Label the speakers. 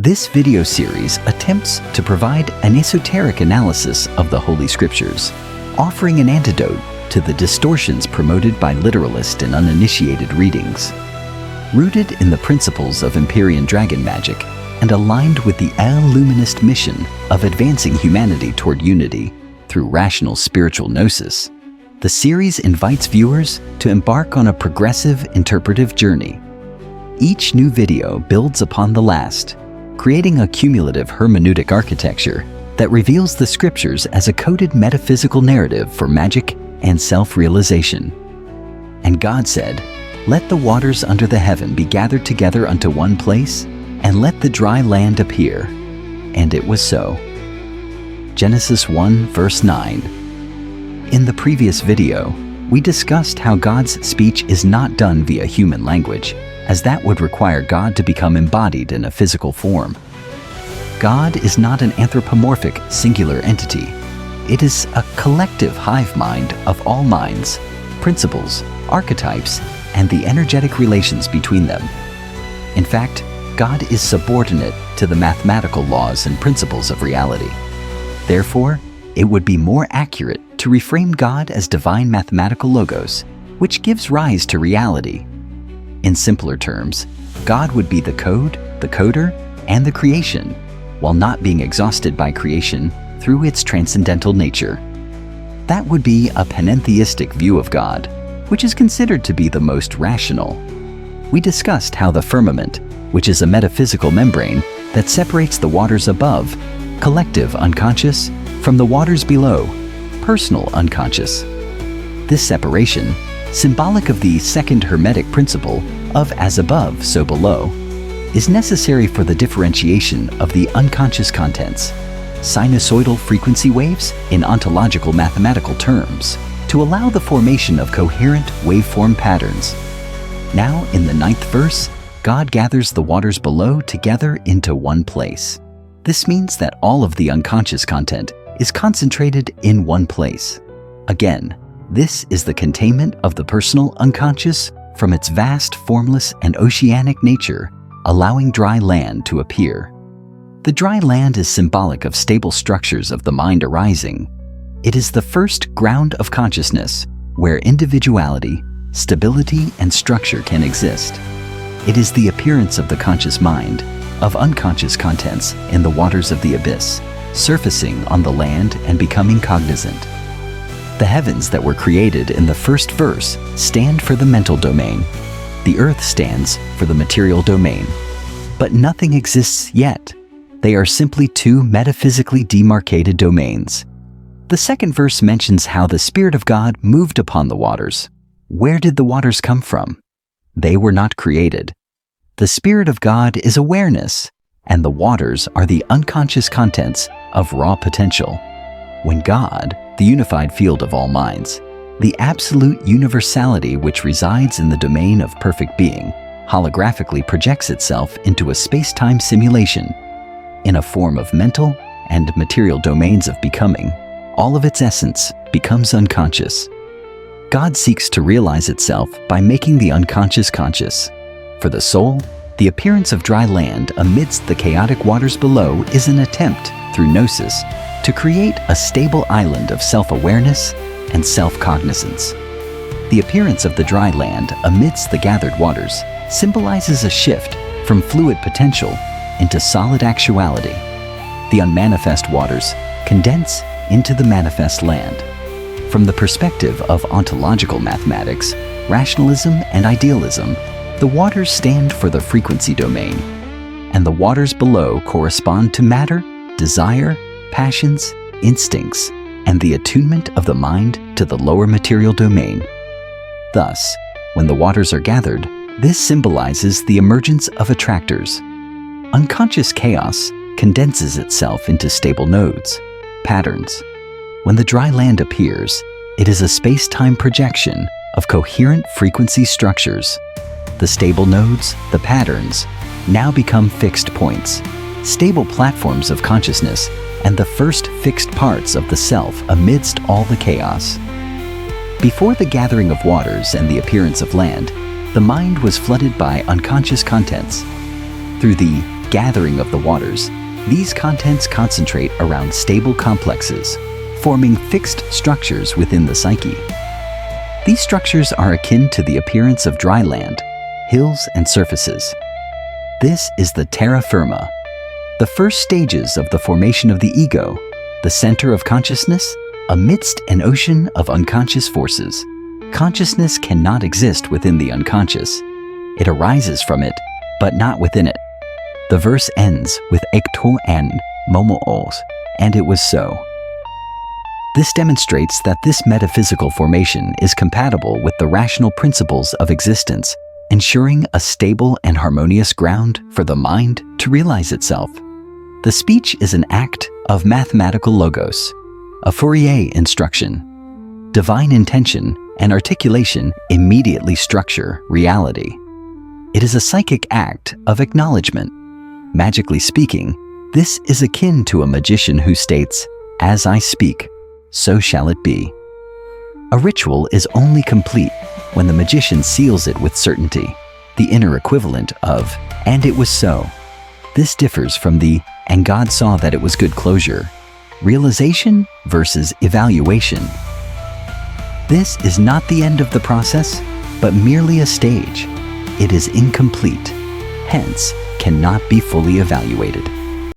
Speaker 1: This video series attempts to provide an esoteric analysis of the Holy Scriptures, offering an antidote to the distortions promoted by literalist and uninitiated readings. Rooted in the principles of Empyrean dragon magic and aligned with the Illuminist mission of advancing humanity toward unity through rational spiritual gnosis, the series invites viewers to embark on a progressive interpretive journey. Each new video builds upon the last, creating a cumulative hermeneutic architecture that reveals the Scriptures as a coded metaphysical narrative for magic and self-realization. And God said, "Let the waters under the heaven be gathered together unto one place, and let the dry land appear." And it was so. Genesis 1 verse 9. In the previous video, we discussed how God's speech is not done via human language, as that would require God to become embodied in a physical form. God is not an anthropomorphic singular entity. It is a collective hive mind of all minds, principles, archetypes, and the energetic relations between them. In fact, God is subordinate to the mathematical laws and principles of reality. Therefore, it would be more accurate to reframe God as divine mathematical logos, which gives rise to reality. In simpler terms, God would be the code, the coder, and the creation, while not being exhausted by creation through its transcendental nature. That would be a panentheistic view of God, which is considered to be the most rational. We discussed how the firmament, which is a metaphysical membrane that separates the waters above, collective unconscious, from the waters below, personal unconscious. This separation, symbolic of the second hermetic principle of as above, so below, is necessary for the differentiation of the unconscious contents, sinusoidal frequency waves in ontological mathematical terms, to allow the formation of coherent waveform patterns. Now, in the 9th verse, God gathers the waters below together into one place. This means that all of the unconscious content is concentrated in one place. Again, this is the containment of the personal unconscious from its vast, formless, and oceanic nature, allowing dry land to appear. The dry land is symbolic of stable structures of the mind arising. It is the first ground of consciousness, where individuality, stability, and structure can exist. It is the appearance of the conscious mind, of unconscious contents in the waters of the abyss, surfacing on the land and becoming cognizant. The heavens that were created in the first verse stand for the mental domain. The earth stands for the material domain. But nothing exists yet. They are simply two metaphysically demarcated domains. The 2nd verse mentions how the Spirit of God moved upon the waters. Where did the waters come from? They were not created. The Spirit of God is awareness, and the waters are the unconscious contents of raw potential. When God, the unified field of all minds, the absolute universality which resides in the domain of perfect being, holographically projects itself into a space-time simulation, in a form of mental and material domains of becoming, all of its essence becomes unconscious. God seeks to realize itself by making the unconscious conscious. For the soul, the appearance of dry land amidst the chaotic waters below is an attempt, through Gnosis, to create a stable island of self-awareness and self-cognizance. The appearance of the dry land amidst the gathered waters symbolizes a shift from fluid potential into solid actuality. The unmanifest waters condense into the manifest land. From the perspective of ontological mathematics, rationalism, and idealism, the waters stand for the frequency domain, and the waters below correspond to matter, desire, passions, instincts, and the attunement of the mind to the lower material domain. Thus, when the waters are gathered, this symbolizes the emergence of attractors. Unconscious chaos condenses itself into stable nodes, patterns. When the dry land appears, it is a space-time projection of coherent frequency structures. The stable nodes, the patterns, now become fixed points, stable platforms of consciousness, and the first fixed parts of the self amidst all the chaos. Before the gathering of waters and the appearance of land, the mind was flooded by unconscious contents. Through the gathering of the waters, these contents concentrate around stable complexes, forming fixed structures within the psyche. These structures are akin to the appearance of dry land, hills, and surfaces. This is the Terra Firma, the first stages of the formation of the ego, the center of consciousness, amidst an ocean of unconscious forces. Consciousness cannot exist within the unconscious. It arises from it, but not within it. The verse ends with ekto en momoos, and it was so. This demonstrates that this metaphysical formation is compatible with the rational principles of existence, ensuring a stable and harmonious ground for the mind to realize itself. The speech is an act of mathematical logos, a Fourier instruction. Divine intention and articulation immediately structure reality. It is a psychic act of acknowledgement. Magically speaking, this is akin to a magician who states, "As I speak, so shall it be." A ritual is only complete when the magician seals it with certainty, the inner equivalent of, "and it was so." This differs from the, "and God saw that it was good" closure, realization versus evaluation. This is not the end of the process, but merely a stage. It is incomplete, hence cannot be fully evaluated.